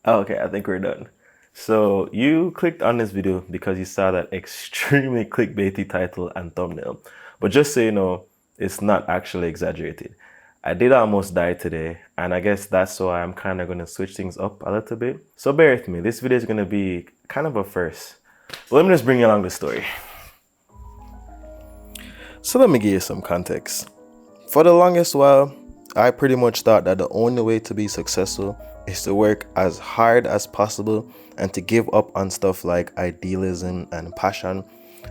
Okay, I think we're done. So you clicked on this video because you saw that extremely clickbaity title and thumbnail. But just so you know, it's not actually exaggerated. I did almost die today, and I guess that's why I'm kind of going to switch things up a little bit. So bear with me, this video is going to be kind of a first. But let me just bring you along the story. So let me give you some context. For the longest while, I pretty much thought that the only way to be successful is to work as hard as possible and to give up on stuff like idealism and passion.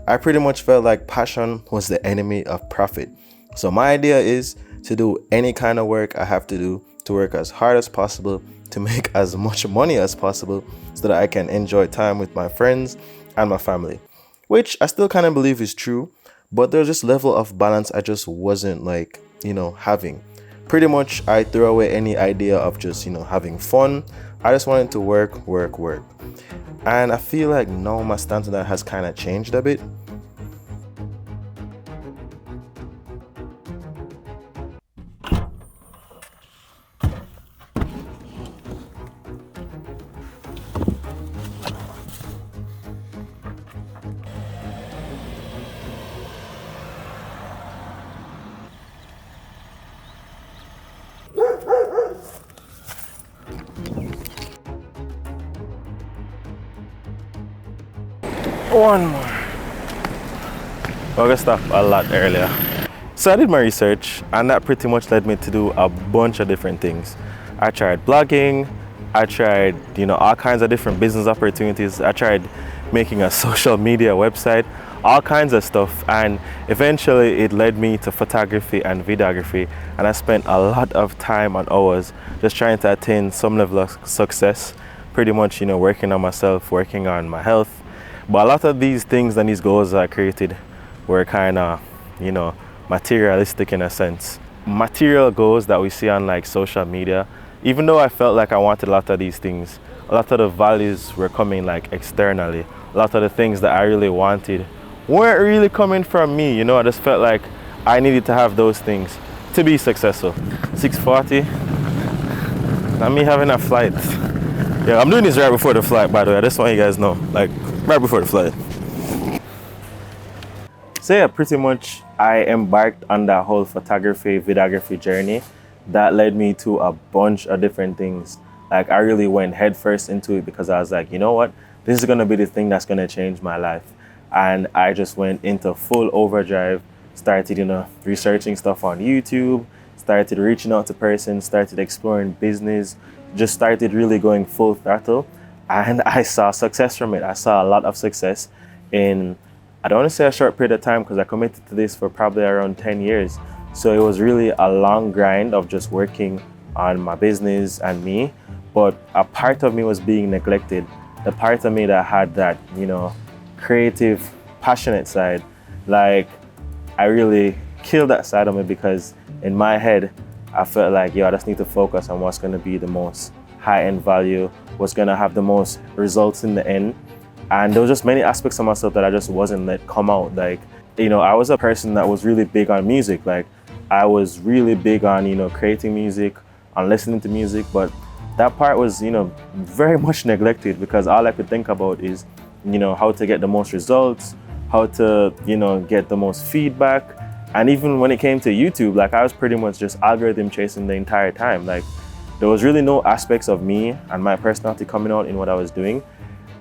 I pretty much felt like passion was the enemy of profit. So my idea is to do any kind of work I have to do, to work as hard as possible, to make as much money as possible so that I can enjoy time with my friends and my family, which I still kind of believe is true, but there's this level of balance I just wasn't having. Pretty much I threw away any idea of just, having fun. I just wanted to work. And I feel like now my stance on that has kind of changed a bit. One more. I'm gonna stop a lot earlier. So I did my research, and that pretty much led me to do a bunch of different things. I tried blogging, I tried, all kinds of different business opportunities. I tried making a social media website, all kinds of stuff, and eventually it led me to photography and videography, and I spent a lot of time and hours just trying to attain some level of success, pretty much, working on myself, working on my health. But a lot of these things and these goals I created were kind of, materialistic in a sense. Material goals that we see on like social media, even though I felt like I wanted a lot of these things, a lot of the values were coming like externally. A lot of the things that I really wanted weren't really coming from me, I just felt like I needed to have those things to be successful. 6:40, not me having a flight. Yeah, I'm doing this right before the flight, by the way. I just want you guys know, like, right before the flight. So yeah, pretty much I embarked on that whole photography, videography journey that led me to a bunch of different things. Like, I really went headfirst into it because I was like, you know what? This is gonna be the thing that's gonna change my life. And I just went into full overdrive, started, researching stuff on YouTube, started reaching out to persons, started exploring business, just started really going full throttle. And I saw success from it. I saw a lot of success in, I don't want to say a short period of time because I committed to this for probably around 10 years. So it was really a long grind of just working on my business and me. But a part of me was being neglected. The part of me that had that, creative, passionate side, like I really killed that side of me because in my head, I felt like, I just need to focus on what's going to be the most high-end value, what's going to have the most results in the end. And there was just many aspects of myself that I just wasn't let come out. Like, I was a person that was really big on music. Like, I was really big on, creating music, on listening to music, but that part was, very much neglected because all I could think about is, how to get the most results, how to, get the most feedback. And even when it came to YouTube, like, I was pretty much just algorithm chasing the entire time. Like, there was really no aspects of me and my personality coming out in what I was doing.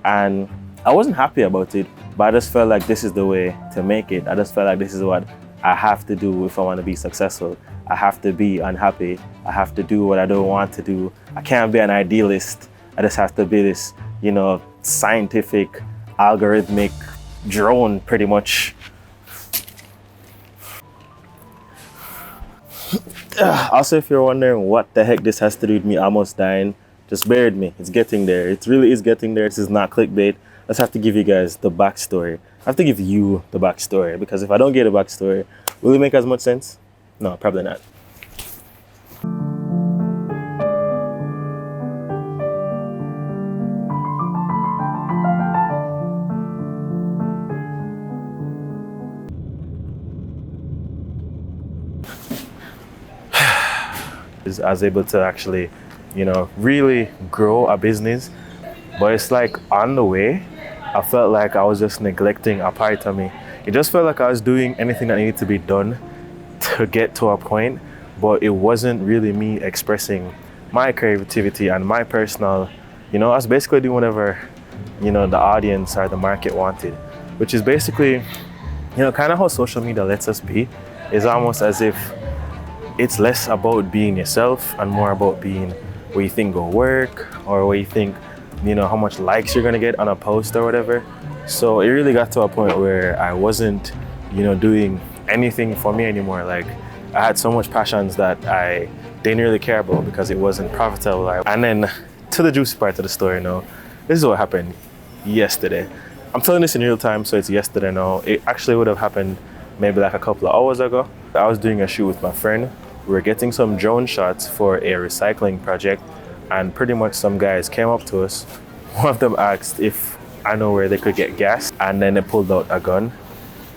And I wasn't happy about it, but I just felt like this is the way to make it. I just felt like this is what I have to do if I want to be successful. I have to be unhappy. I have to do what I don't want to do. I can't be an idealist. I just have to be this, scientific, algorithmic drone, pretty much. Also, if you're wondering what the heck this has to do with me almost dying, just bear with me. It's getting there. It really is getting there. This is not clickbait. I just have to give you guys the backstory. I have to give you the backstory because if I don't get a backstory, will it make as much sense? No, probably not. I was able to actually really grow a business. But it's like on the way, I felt like I was just neglecting a part of me. It just felt like I was doing anything that needed to be done to get to a point, but it wasn't really me expressing my creativity and my personal, I was basically doing whatever, the audience or the market wanted, which is basically, kind of how social media lets us be. It's almost as if it's less about being yourself and more about being where you think will work, or where you think, how much likes you're gonna get on a post or whatever. So it really got to a point where I wasn't, doing anything for me anymore. Like, I had so much passions that I didn't really care about because it wasn't profitable. And then to the juicy part of the story now, this is what happened yesterday. I'm telling this in real time, so it's yesterday now. It actually would have happened maybe like a couple of hours ago. I was doing a shoot with my friend. We were getting some drone shots for a recycling project, and pretty much some guys came up to us. One of them asked if I know where they could get gas, and then they pulled out a gun.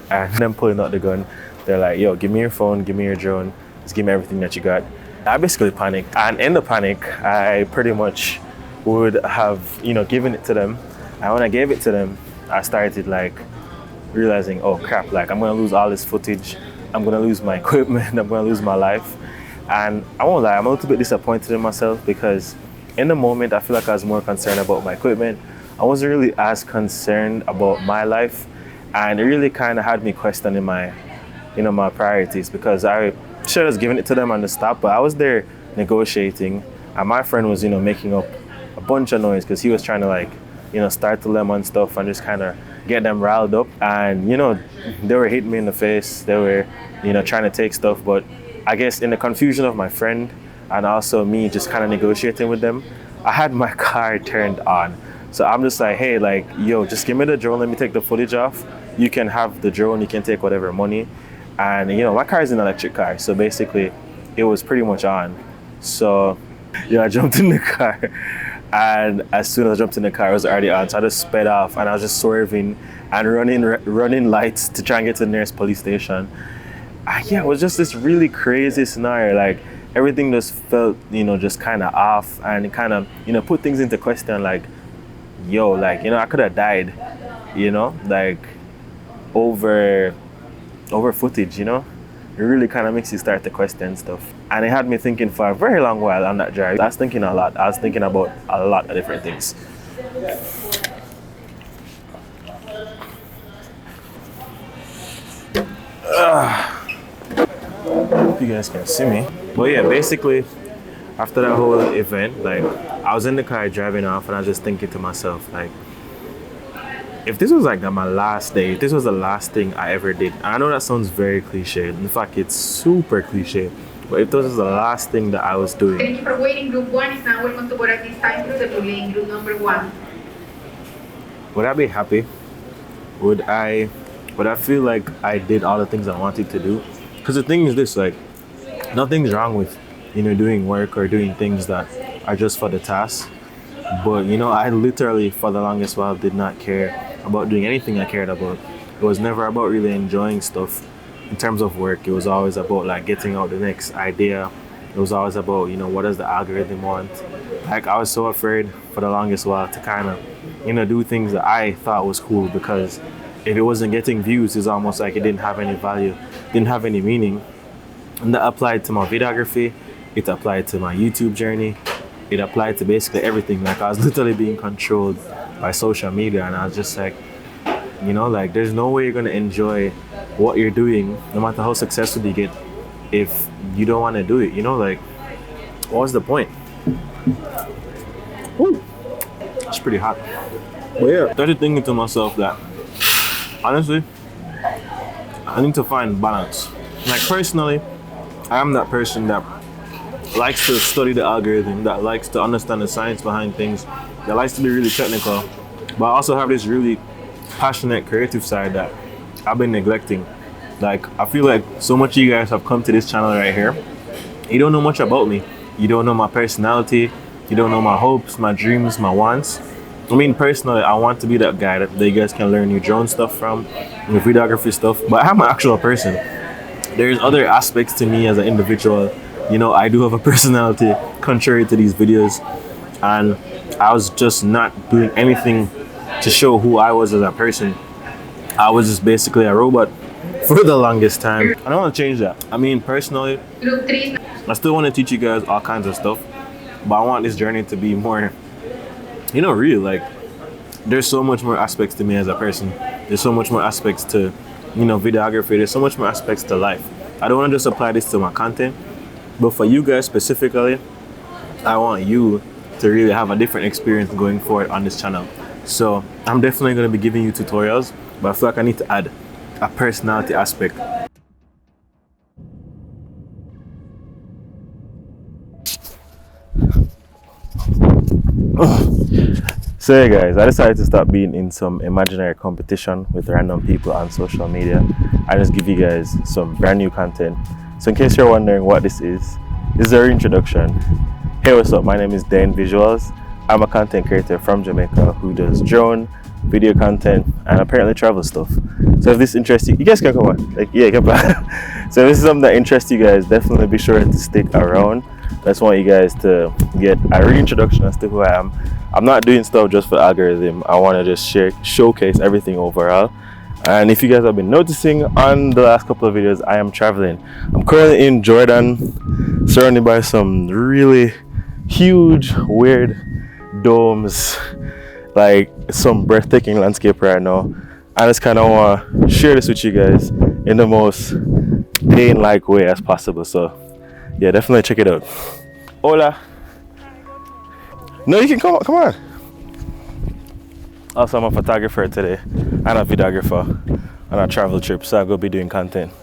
And then pulling out the gun, they're like, yo, give me your phone, give me your drone, just give me everything that you got. I basically panicked. And in the panic, I pretty much would have, given it to them. And when I gave it to them, I started like realizing, oh crap, like I'm gonna lose all this footage. I'm gonna lose my equipment, I'm gonna lose my life. And I won't lie, I'm a little bit disappointed in myself, because in the moment, I feel like I was more concerned about my equipment. I wasn't really as concerned about my life. And it really kind of had me questioning my, my priorities, because I should have given it to them on the stop, but I was there negotiating, and my friend was, making up a bunch of noise because he was trying to like, start the lemon stuff and just kind of get them riled up. And, they were hitting me in the face. They were, trying to take stuff. But I guess in the confusion of my friend and also me just kind of negotiating with them, I had my car turned on. So I'm just like, hey, like, yo, just give me the drone. Let me take the footage off. You can have the drone. You can take whatever money. And, my car is an electric car. So basically, it was pretty much on. So, I jumped in the car. And as soon as I jumped in the car, it was already on. So I just sped off, and I was just swerving and running lights to try and get to the nearest police station. And it was just this really crazy scenario. Like, everything just felt, just kind of off, and it kind of, put things into question. Like, yo, like, I could have died, like over footage, It really kind of makes you start to question stuff. And it had me thinking for a very long while on that drive. I was thinking a lot. I was thinking about a lot of different things. Hope you guys can see me. But yeah, basically, after that whole event, like, I was in the car driving off, and I was just thinking to myself, like, if this was like my last day, if this was the last thing I ever did, and I know that sounds very cliche. In fact, it's super cliche. But if this was the last thing that I was doing, thank you for waiting. Group 1 is now welcome to board at this time through the blue lane, group number 1. would I be happy? Would I feel like I did all the things I wanted to do? Because the thing is this, like, nothing's wrong with, doing work or doing things that are just for the task. But, I literally, for the longest while, did not care about doing anything I cared about. It was never about really enjoying stuff in terms of work. It was always about like getting out the next idea. It was always about, what does the algorithm want? Like, I was so afraid for the longest while to kind of, do things that I thought was cool, because if it wasn't getting views, it's almost like it didn't have any value, didn't have any meaning. And that applied to my videography. It applied to my YouTube journey. It applied to basically everything. Like, I was literally being controlled by social media, and I was just like, like, there's no way you're gonna enjoy what you're doing, no matter how successful you get, if you don't want to do it. Like, what's the point? Ooh, it's pretty hot. But yeah, I started thinking to myself that, honestly, I need to find balance. Like, personally, I am that person that likes to study the algorithm, that likes to understand the science behind things, that likes to be really technical, but I also have this really passionate creative side that I've been neglecting. Like, I feel like so much of you guys have come to this channel right here. You don't know much about me. You don't know my personality. You don't know my hopes, my dreams, my wants. I mean, personally, I want to be that guy that you guys can learn new drone stuff from, new videography stuff, but I'm an actual person. There's other aspects to me as an individual you know, I do have a personality contrary to these videos, and I was just not doing anything to show who I was as a person. I was just basically a robot for the longest time. I don't want to change that. I mean, personally, I still want to teach you guys all kinds of stuff, but I want this journey to be more, you know, real. Like, there's so much more aspects to me as a person. There's so much more aspects to, you know, videography. There's so much more aspects to life. I don't want to just apply this to my content, but for you guys specifically, I want you to really have a different experience going forward on this channel. So I'm definitely going to be giving you tutorials, but I feel like I need to add a personality aspect. So yeah guys, I decided to stop being in some imaginary competition with random people on social media. I just give you guys some brand new content. So in case you're wondering what this is our introduction. Hey, what's up? My name is Dane Visuals. I'm a content creator from Jamaica who does drone, video content, and apparently travel stuff. So if this interests you, you guys can come on. Like, yeah, come back. So if this is something that interests you guys, definitely be sure to stick around. I just want you guys to get a reintroduction as to who I am. I'm not doing stuff just for the algorithm. I want to just showcase everything overall. And if you guys have been noticing on the last couple of videos, I am traveling. I'm currently in Jordan, surrounded by some really huge, weird domes, like some breathtaking landscape right now. I just kind of want to share this with you guys in the most Dane-like way as possible. So yeah, definitely check it out. Hola. No, you can come on. Also, I'm a photographer today and a videographer on a travel trip, so I'm going to be doing content.